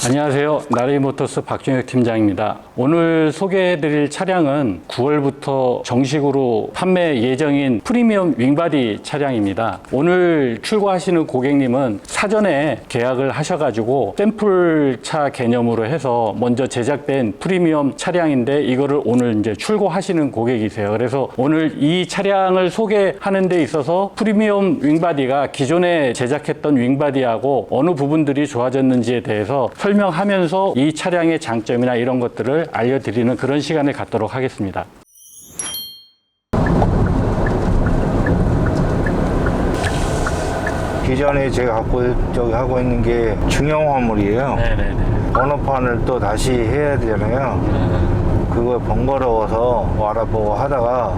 안녕하세요. 나리모터스 박준혁 팀장입니다. 오늘 소개해드릴 차량은 9월부터 정식으로 판매 예정인 프리미엄 윙바디 차량입니다. 오늘 출고하시는 고객님은 사전에 계약을 하셔가지고 샘플차 개념으로 해서 먼저 제작된 프리미엄 차량인데 이거를 오늘 이제 출고하시는 고객이세요. 그래서 오늘 이 차량을 소개하는 데 있어서 프리미엄 윙바디가 기존에 제작했던 윙바디하고 어느 부분들이 좋아졌는지에 대해서 설명하면서 이 차량의 장점이나 이런 것들을 알려드리는 그런 시간을 갖도록 하겠습니다. 기존에 제가 하고 있는 게 중형 화물이에요. 네네네. 번호판을 또 다시 해야 되잖아요. 그거 번거로워서 알아보고 하다가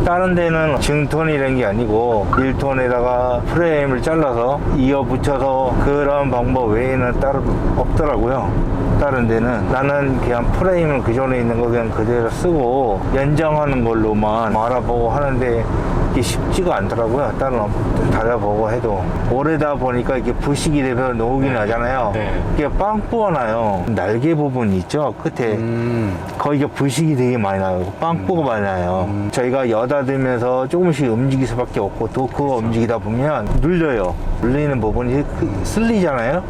다른 데는 증톤이라는 게 아니고 1톤에다가 프레임을 잘라서 이어 붙여서 그런 방법 외에는 따로 없더라고요. 다른 데는 나는 그냥 프레임을 그전에 있는 거 그냥 그대로 쓰고 연장하는 걸로만 알아보고 하는데 이게 쉽지가 않더라고요. 다른 달아보고 해도 오래다 보니까 이게 부식이 되면 녹이 나잖아요. 네. 이게 빵꾸가 나요. 날개 부분이 있죠 끝에 거기가 부식이 되게 많이 나요. 빵꾸가 많이 나요. 저희가 여닫으면서 조금씩 움직일 수밖에 없고 또 그거 움직이다 보면 눌려요. 눌리는 부분이 쓸리잖아요.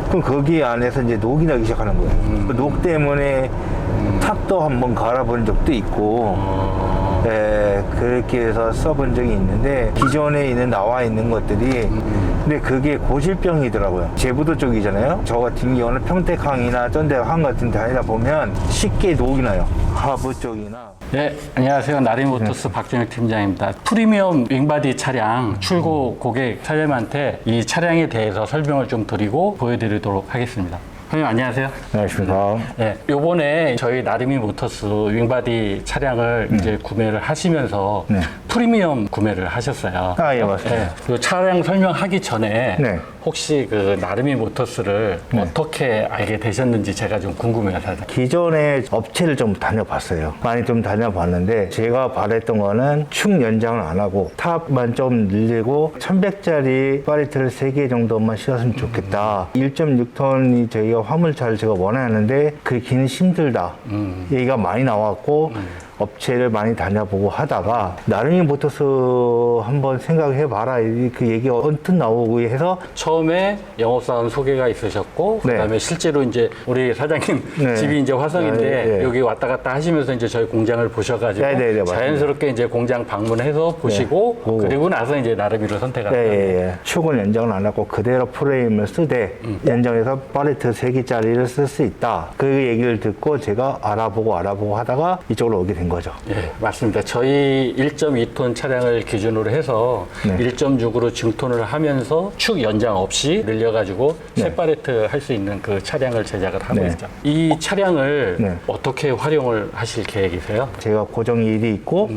그럼 거기 안에서 이제 녹이 나기 시작하는 거예요. 그 녹 때문에 탑도 한번 갈아본 적도 있고 네, 그렇게 해서 써본 적이 있는데 기존에 나와 있는 것들이 근데 그게 고질병이더라고요. 제부도 쪽이잖아요. 저 같은 경우는 평택항이나 쩐대항 같은 데 다니다 보면 쉽게 녹이 나요. 하부 쪽이나. 네, 안녕하세요. 나리모터스 박준혁 팀장입니다. 프리미엄 윙바디 차량 출고 고객 사장님한테 이 차량에 대해서 설명을 좀 드리고 보여드리도록 하겠습니다. 선생님 안녕하세요. 안녕하십니까. 네, 요번에 저희 나르미 모터스 윙바디 차량을 이제 구매를 하시면서 네. 프리미엄 구매를 하셨어요. 아, 예, 맞습니다. 네, 그 차량 설명하기 전에 네. 혹시 그 나르미 모터스를 어떻게 알게 되셨는지 제가 좀 궁금해요, 사실. 기존에 업체를 좀 다녀봤어요. 많이 좀 다녀봤는데 제가 바랬던 거는 축 연장을 안 하고 탑만 좀 늘리고 1100짜리 파리트를 3개 정도만 씌웠으면 좋겠다. 1.6톤이 저희가 화물차를 제가 원하는데 그기는 힘들다. 얘기가 많이 나왔고 업체를 많이 다녀보고 하다가 나르미 모터스 한번 생각해봐라 그 얘기가 언뜻 나오고 해서 처음에 영업사원 소개가 있으셨고 네. 그다음에 실제로 이제 우리 사장님 네. 집이 이제 화성인데 네. 여기 왔다 갔다 하시면서 이제 저희 공장을 보셔가지고 네, 맞습니다. 자연스럽게 이제 공장 방문해서 보시고 보고. 그리고 나서 이제 나르미를 선택하셨어요. 예. 축은 연장을 안 하고 그대로 프레임을 쓰되 연장해서 파레트 3개짜리를 쓸 수 있다. 그 얘기를 듣고 제가 알아보고 하다가 이쪽으로 오게 된 거죠. 예, 맞습니다. 저희 1.2톤 차량을 기준으로 해서 네. 1.6으로 증톤을 하면서 축 연장 없이 늘려가지고 네. 세 파레트 할 수 있는 그 차량을 제작을 하고 네. 있죠. 이 차량을 네. 어떻게 활용을 하실 계획이세요? 제가 고정 일이 있고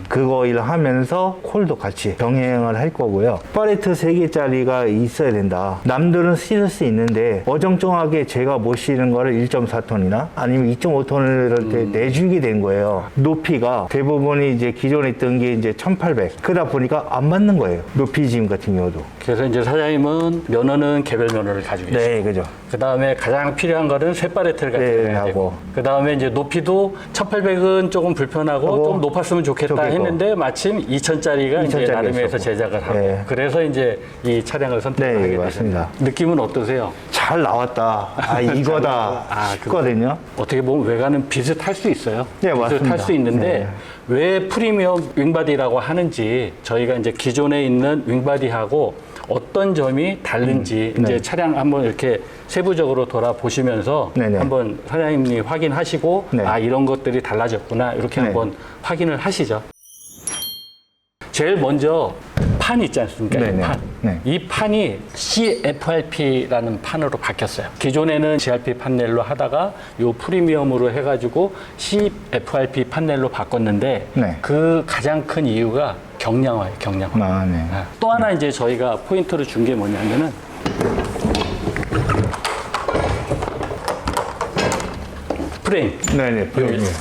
그거 일을 하면서 콜도 같이 병행을 할 거고요. 파레트 3개짜리가 있어야 된다. 남들은 쓸 수 있는데 어정쩡하게 제가 못 실은 거를 1.4톤이나 아니면 2.5톤을 내주게 된 거예요. 높이가 대부분이 이제 기존에 있던 게 이제 1800. 그러다 보니까 안 맞는 거예요. 높이 짐 같은 경우도. 그래서 이제 사장님은 면허는 개별 면허를 가지고 계시고 네, 그죠. 그 다음에 가장 필요한 거는 세 파레트를 가지고 네, 해야 되고 하고. 그 다음에 이제 높이도 1800은 조금 불편하고 하고, 좀 높았으면 좋겠다 좋겠고. 했는데 마침 2000짜리가 이제 2000짜리 나름에서 있었고. 제작을 하고 네. 그래서 이제 이 차량을 선택하게 네, 되셨습니다. 맞습니다. 느낌은 어떠세요? 잘 나왔다. 아, 이거다. 싶거든요. 어떻게 보면 외관은 비슷할 수 있어요. 네, 맞습니다. 비슷할 수 있는데 네. 왜 프리미엄 윙바디라고 하는지 저희가 이제 기존에 있는 윙바디하고 어떤 점이 다른지 이제 네. 차량 한번 이렇게 세부적으로 돌아보시면서 네네. 한번 사장님이 확인하시고 네. 아 이런 것들이 달라졌구나 이렇게 네. 한번 확인을 하시죠. 제일 먼저 판 있지 않습니까? 이 네네. 판. 네. 이 판이 CFRP라는 판으로 바뀌었어요. 기존에는 GRP 판넬로 하다가 요 프리미엄으로 해가지고 CFRP 판넬로 바꿨는데 네. 그 가장 큰 이유가 경량화예요, 경량화. 아, 네. 또 하나 이제 저희가 포인트를 준 게 뭐냐면은 프레임. 네네.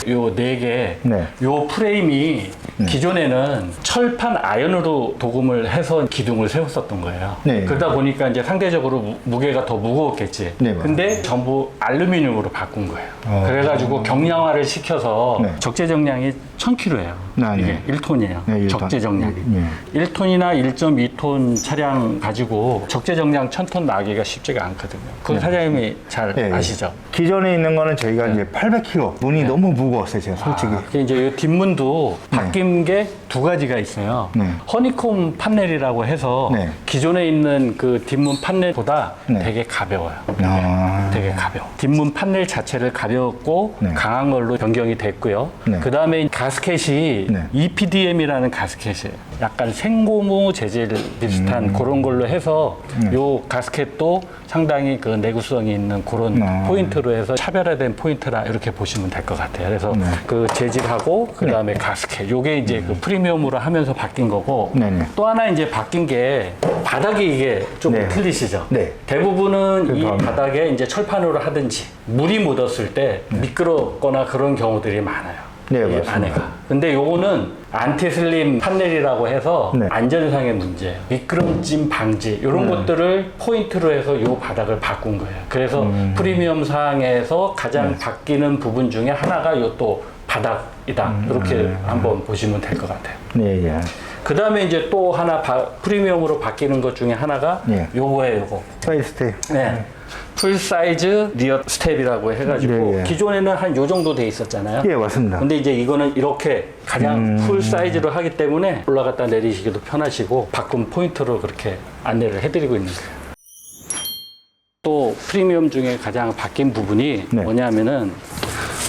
요 네 개. 네. 요 프레임이 기존에는 철판 아연으로 도금을 해서 기둥을 세웠었던 거예요. 네. 그러다 보니까 이제 상대적으로 무게가 더 무거웠겠지. 네, 근데 전부 알루미늄으로 바꾼 거예요. 어. 그래가지고 경량화를 시켜서 네. 적재 정량이 1000kg예요. 네, 이게 네. 1톤이에요. 네, 1톤. 적재 정량이. 네. 1톤이나 1.2톤 차량 가지고 적재 정량 1000톤 나기가 쉽지가 않거든요. 그건 사장님이 잘 네, 네. 아시죠? 기존에 있는 거는 저희가 이제 800kg. 문이 너무 무거웠어요, 제가 솔직히. 그 이제 이 뒷문도 바뀐 게 두 가지가 있어요. 네. 허니콤 판넬이라고 해서 네. 기존에 있는 그 뒷문 판넬보다 네. 되게 가벼워요. 아. 되게 가벼워. 뒷문 판넬 자체를 가볍고 네. 강한 걸로 변경이 됐고요. 네. 그 다음에 가스켓이 네. EPDM이라는 가스켓이에요. 약간 생고무 재질 비슷한 그런 걸로 해서 요 가스켓도 상당히 그 내구성이 있는 그런 포인트로 해서 차별화된 포인트라 이렇게 보시면 될 것 같아요. 그래서 그 재질하고 그 다음에 가스켓 요게 이제 그 프리미엄으로 하면서 바뀐 거고 네네. 또 하나 이제 바뀐 게 바닥이 이게 좀 네. 틀리시죠? 네. 대부분은 이 그러니까. 바닥에 이제 철판으로 하든지 물이 묻었을 때 미끄럽거나 그런 경우들이 많아요. 네, 이 맞습니다. 안에가. 근데 요거는 안티슬림 판넬이라고 해서 네. 안전상의 문제, 미끄럼짐 방지 이런 것들을 포인트로 해서 요 바닥을 바꾼 거예요. 그래서 프리미엄 사항에서 가장 바뀌는 부분 중에 하나가 요 또 바닥이다. 이렇게 한번 보시면 될 것 같아요. 네, 예. 그 다음에 이제 또 하나 프리미엄으로 바뀌는 것 중에 하나가 네. 요거예요, 요거. 사이스텝. 네. 풀 사이즈 리어 스텝이라고 해가지고 네, 예. 기존에는 한 요 정도 돼 있었잖아요. 예, 맞습니다. 근데 이제 이거는 이렇게 가장 풀 사이즈로 하기 때문에 올라갔다 내리시기도 편하시고 바꾼 포인트로 그렇게 안내를 해드리고 있는 거예요. 또 프리미엄 중에 가장 바뀐 부분이 네. 뭐냐면은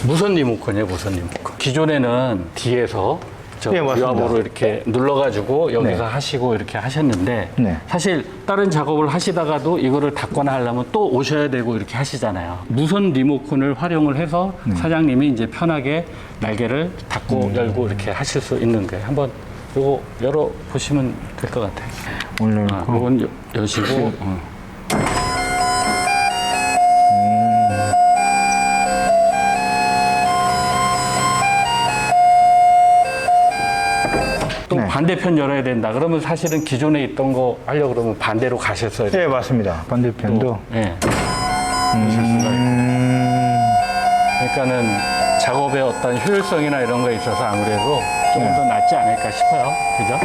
무선 리모컨이에요, 무선 리모컨. 기존에는 뒤에서 저 네, 맞습니다. 위압으로 이렇게 눌러가지고 여기서 네. 하시고 이렇게 하셨는데 네. 사실 다른 작업을 하시다가도 이거를 닫거나 하려면 또 오셔야 되고 이렇게 하시잖아요. 무선 리모컨을 활용을 해서 사장님이 이제 편하게 날개를 닫고 열고 이렇게 하실 수 있는 거예요. 한번 요거 열어 보시면 될 것 같아요. 오늘 요건 여시고 또 네. 반대편 열어야 된다. 그러면 사실은 기존에 있던 거 하려고 그러면 반대로 가셨어야 돼요. 예, 맞습니다. 반대편도. 예. 하실 수가 있고. 그러니까는 작업의 어떤 효율성이나 이런 거에 있어서 아무래도 조금 더 낫지 않을까 싶어요. 그죠?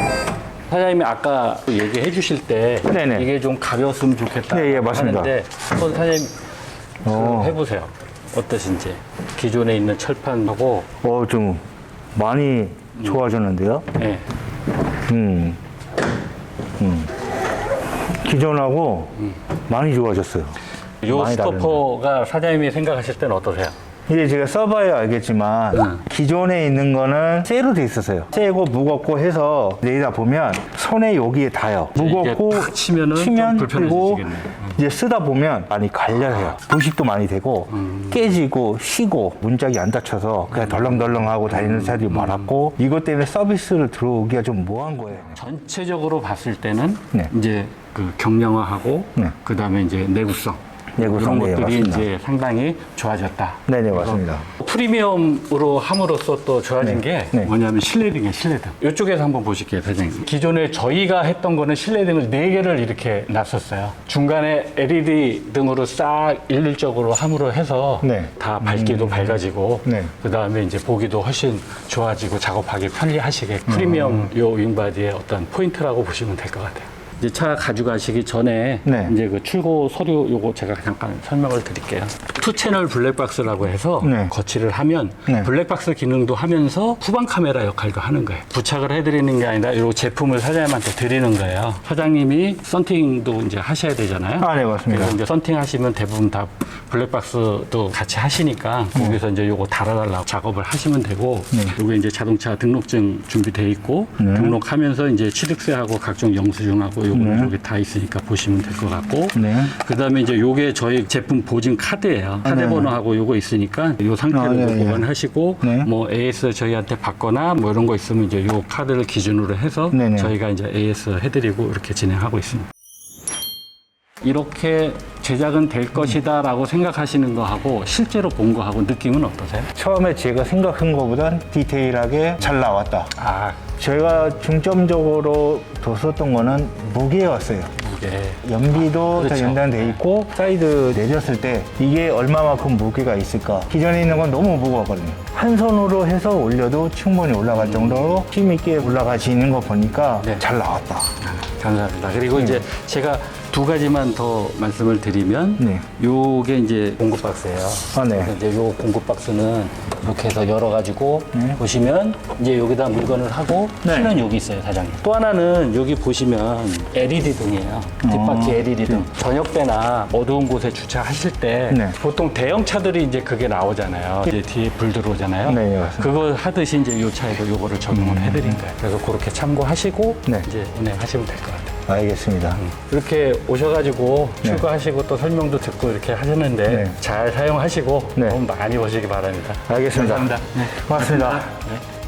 사장님이 아까 얘기해 주실 때 네네. 이게 좀 가벼웠으면 좋겠다 네, 예, 맞습니다. 하는데 한번 사장님 그 어. 해보세요. 어떠신지. 기존에 있는 철판하고 좀 많이 좋아졌는데요. 예. 기존하고 많이 좋아졌어요. 요 많이 스토퍼가 사장님이 생각하실 때는 어떠세요? 이제 제가 써봐야 알겠지만 기존에 있는 거는 쇠로 돼 있었어요. 세고 무겁고 해서 내리다 보면 손에 여기에 닿아요. 무겁고 이게 탁 치면은 좀 그리고 불편해지시겠네. 이제 쓰다 보면 많이 갈려요. 부식도 많이 되고 깨지고 쉬고 문짝이 안 닫혀서 그냥 덜렁덜렁하고 다니는 사람들이 많았고 이것 때문에 서비스를 들어오기가 좀 뭐한 거예요. 전체적으로 봤을 때는 네. 이제 그 경량화하고 네. 그 다음에 이제 내구성 내구성, 이런 네, 것들이 맞습니다. 이제 상당히 좋아졌다. 네네, 맞습니다. 프리미엄으로 함으로써 또 좋아진 네. 게 네. 뭐냐면 실내등이에요, 실내등. 이쪽에서 한번 보실게요, 사장님. 기존에 저희가 했던 거는 실내등을 4개를 이렇게 놨었어요. 중간에 LED 등으로 싹 일률적으로 함으로 해서 네. 다 밝기도 밝아지고 네. 그 다음에 이제 보기도 훨씬 좋아지고 작업하기 편리하시게 프리미엄 요 윙바디의 어떤 포인트라고 보시면 될 것 같아요. 이제 차 가져가시기 전에 네. 이제 그 출고 서류 요거 제가 잠깐 설명을 드릴게요. 투 채널 블랙박스라고 해서 네. 거치를 하면 네. 블랙박스 기능도 하면서 후방 카메라 역할도 하는 거예요. 부착을 해드리는 게 아니라 이 제품을 사장님한테 드리는 거예요. 사장님이 썬팅도 이제 하셔야 되잖아요. 네, 맞습니다. 그래서 이제 썬팅 하시면 대부분 다 블랙박스도 같이 하시니까 거기서 이제 요거 달아달라고 작업을 하시면 되고 요게 이제 자동차 등록증 준비돼 있고 등록하면서 이제 취득세하고 각종 영수증하고 요거는 여기 다 있으니까 보시면 될 것 같고 네. 그다음에 이제 요게 저희 제품 보증 카드예요. 카드 번호하고 요거 있으니까 요 상태로 네, 네. 보관하시고 네. 뭐 AS 저희한테 받거나 뭐 이런 거 있으면 이제 요 카드를 기준으로 해서 네, 네. 저희가 이제 AS 해드리고 이렇게 진행하고 있습니다. 이렇게 제작은 될 것이다라고 생각하시는 거하고 실제로 본 거하고 느낌은 어떠세요? 처음에 제가 생각한 것보단 디테일하게 잘 나왔다. 아, 저희가 중점적으로 뒀었던 거는 무게였어요. 무게. 연비도 다 그렇죠. 연단돼 있고 사이드 내렸을 때 이게 얼마만큼 무게가 있을까. 기존에 있는 건 너무 무거웠거든요. 한 손으로 해서 올려도 충분히 올라갈 정도로 힘 있게 올라가시는 거 보니까 네. 잘 나왔다. 감사합니다. 그리고 이제 제가 두 가지만 더 말씀을 드리면 네. 요게 이제 공급 박스예요. 아, 네. 그래서 이제 요 공급 박스는 이렇게 해서 열어가지고 네. 보시면 이제 여기다 물건을 하고 네. 키는 여기 있어요, 사장님. 또 하나는 여기 보시면 LED 등이에요. 뒷바퀴 LED 등. 저녁배나 어두운 곳에 주차하실 때 네. 보통 대형 차들이 이제 그게 나오잖아요. 이제 뒤에 불 들어오잖아요. 네, 맞습니다. 그거 하듯이 이제 요 차에도 요거를 적용을 해드린 거예요. 그래서 그렇게 참고하시고 네. 이제 운행하시면 될 것 같아요. 알겠습니다. 이렇게 오셔가지고 네. 출고하시고 또 설명도 듣고 이렇게 하셨는데 네. 잘 사용하시고 네. 돈 많이 버시기 바랍니다. 알겠습니다. 감사합니다. 네. 고맙습니다. 네.